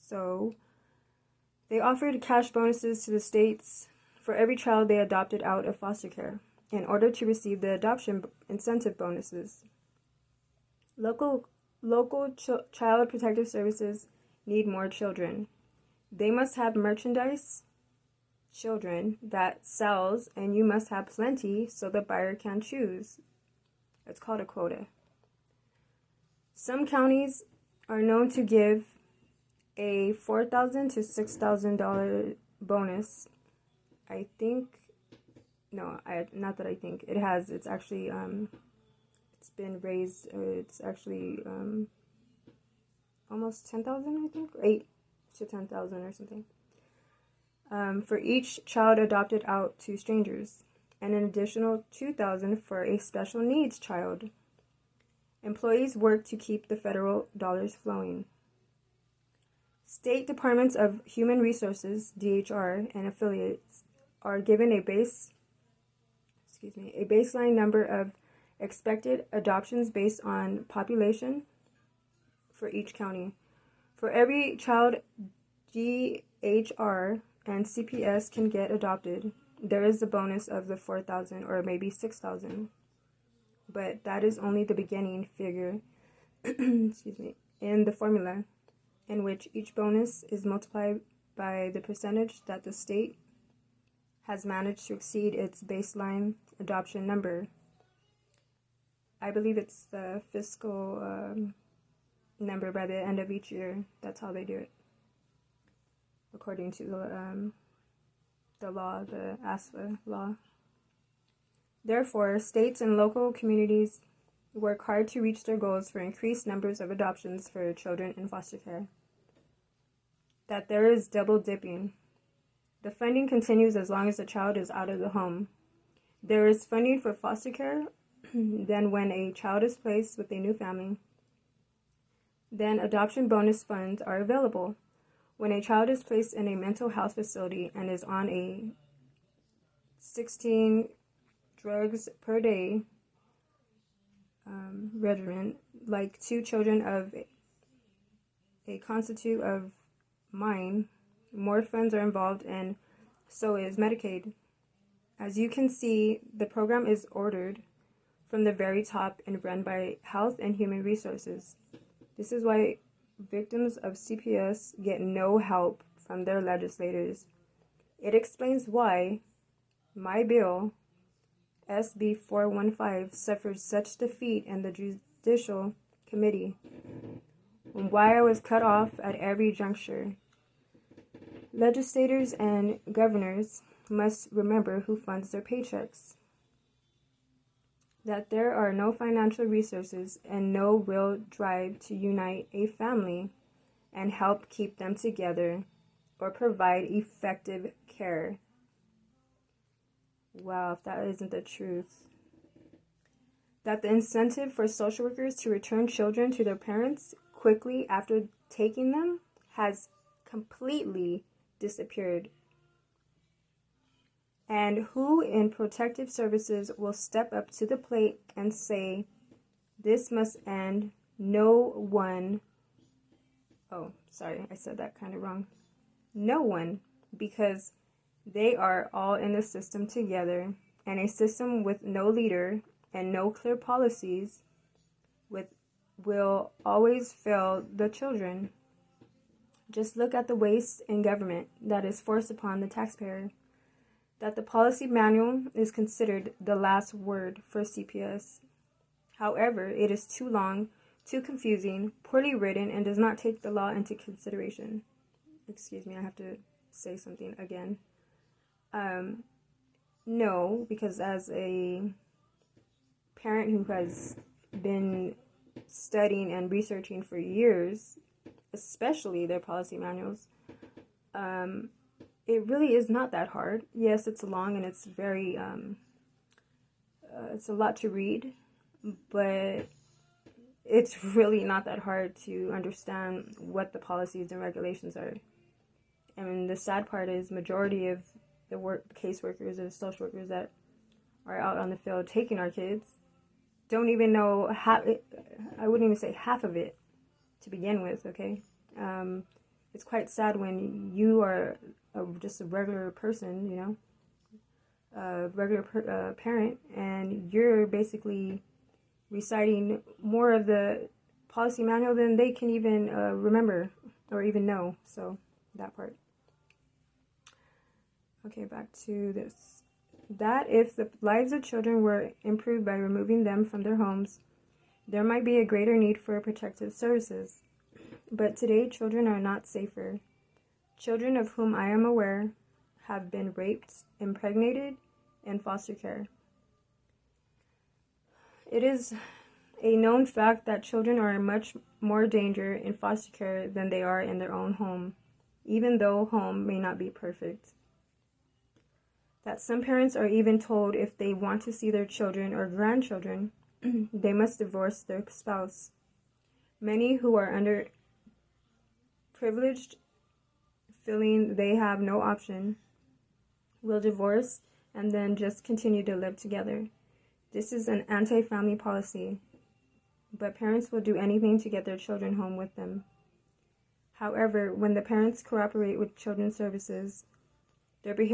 So they offered cash bonuses to the states for every child they adopted out of foster care in order to receive the adoption incentive bonuses. Local child protective services need more children. They must have merchandise, children, that sells, and you must have plenty so the buyer can choose. It's called a quota. Some counties are known to give a $4,000 to $6,000 bonus. Not that I think it has. It's actually it's been raised. It's actually almost 10,000, I think, 8 to 10,000 or something. For each child adopted out to strangers, and an additional 2,000 for a special needs child. Employees work to keep the federal dollars flowing. State Departments of Human Resources, DHR, and affiliates are given a baseline number of expected adoptions based on population for each county. For every child DHR and CPS can get adopted, there is a bonus of the 4,000 or maybe 6,000. But that is only the beginning figure in the formula, in which each bonus is multiplied by the percentage that the state has managed to exceed its baseline adoption number. I believe it's the fiscal number by the end of each year. That's how they do it, according to the law, the ASFA law. Therefore, states and local communities work hard to reach their goals for increased numbers of adoptions for children in foster care. That there is double dipping. The funding continues as long as the child is out of the home. There is funding for foster care, then when a child is placed with a new family, then adoption bonus funds are available. When a child is placed in a mental health facility and is on a 16 drugs per day regimen, like 2 children of a constitute of mine, more funds are involved, and so is Medicaid. As you can see, the program is ordered from the very top and run by Health and Human Resources. This is why victims of CPS get no help from their legislators. It explains why my bill, SB 415, suffered such defeat in the Judicial Committee, and why I was cut off at every juncture. Legislators and governors must remember who funds their paychecks. That there are no financial resources and no real drive to unite a family and help keep them together or provide effective care. Wow, if that isn't the truth. That the incentive for social workers to return children to their parents quickly after taking them has completely disappeared. And who in protective services will step up to the plate and say, this must end? No one. Oh, sorry, I said that kind of wrong. No one, because they are all in the system together, and a system with no leader and no clear policies will always fail the children. Just look at the waste in government that is forced upon the taxpayer. That the policy manual is considered the last word for CPS. However, it is too long, too confusing, poorly written, and does not take the law into consideration. Excuse me, I have to say something again. No, because as a parent who has been studying and researching for years, especially their policy manuals, it really is not that hard. Yes, it's long and it's very, it's a lot to read, but it's really not that hard to understand what the policies and regulations are. And the sad part is majority of the caseworkers and social workers that are out on the field taking our kids don't even know I wouldn't even say half of it to begin with, okay? it's quite sad when you are just a regular person, you know, a regular parent, and you're basically reciting more of the policy manual than they can even remember or even know. So that part. Okay, back to this. That if the lives of children were improved by removing them from their homes, there might be a greater need for protective services. But today, children are not safer. Children of whom I am aware have been raped, impregnated, in foster care. It is a known fact that children are in much more danger in foster care than they are in their own home, even though home may not be perfect. That some parents are even told if they want to see their children or grandchildren, they must divorce their spouse. Many who are underprivileged, feeling they have no option, will divorce and then just continue to live together. This is an anti-family policy, but parents will do anything to get their children home with them. However, when the parents cooperate with children's services, their behavior